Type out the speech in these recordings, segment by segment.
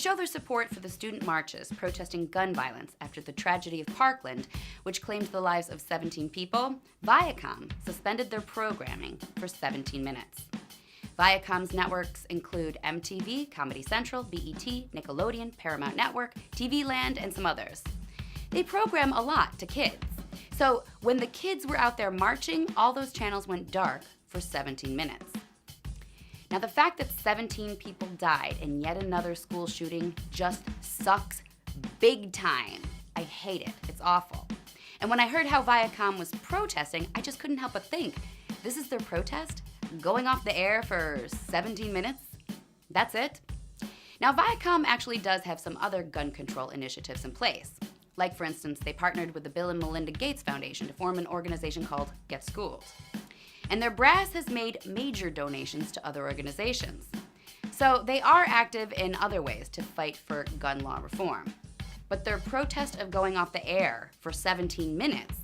show their support for the student marches protesting gun violence after the tragedy of Parkland, which claimed the lives of 17 people, Viacom suspended their programming for 17 minutes. Viacom's networks include MTV, Comedy Central, BET, Nickelodeon, Paramount Network, TV Land, and some others. They program a lot to kids. So when the kids were out there marching, all those channels went dark for 17 minutes. Now, the fact that 17 people died in yet another school shooting just sucks big time. I hate it. It's awful. And when I heard how Viacom was protesting, I just couldn't help but think, this is their protest? Going off the air for 17 minutes? That's it? Now, Viacom actually does have some other gun control initiatives in place. Like, for instance, they partnered with the Bill and Melinda Gates Foundation to form an organization called Get Schooled. And their brass has made major donations to other organizations. So they are active in other ways to fight for gun law reform. But their protest of going off the air for 17 minutes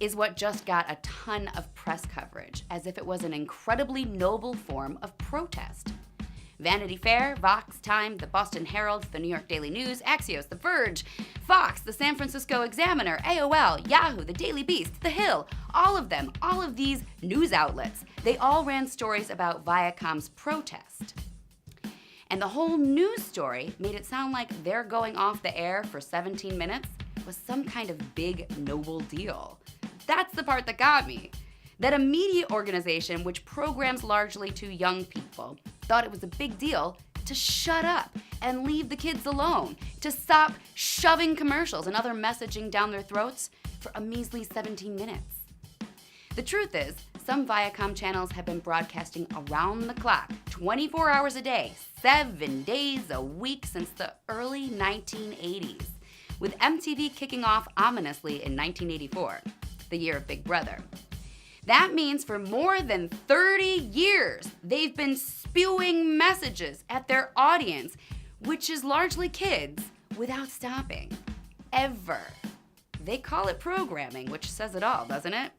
is what just got a ton of press coverage, as if it was an incredibly noble form of protest. Vanity Fair, Vox, Time, the Boston Herald, the New York Daily News, Axios, The Verge, Fox, the San Francisco Examiner, AOL, Yahoo, the Daily Beast, The Hill, all of these news outlets, they all ran stories about Viacom's protest. And the whole news story made it sound like their going off the air for 17 minutes was some kind of big, noble deal. That's the part that got me. That a media organization which programs largely to young people thought it was a big deal to shut up and leave the kids alone, to stop shoving commercials and other messaging down their throats for a measly 17 minutes. The truth is, some Viacom channels have been broadcasting around the clock, 24 hours a day, 7 days a week since the early 1980s, with MTV kicking off ominously in 1984, the year of Big Brother. That means for more than 30 years, they've been spewing messages at their audience, which is largely kids, without stopping. Ever. They call it programming, which says it all, doesn't it?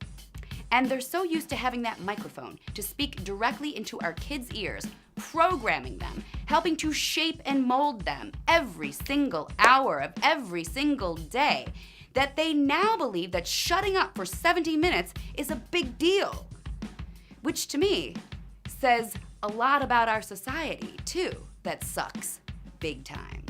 And they're so used to having that microphone to speak directly into our kids' ears, programming them, helping to shape and mold them every single hour of every single day, that they now believe that shutting up for 70 minutes is a big deal. Which to me says a lot about our society, too, that sucks big time.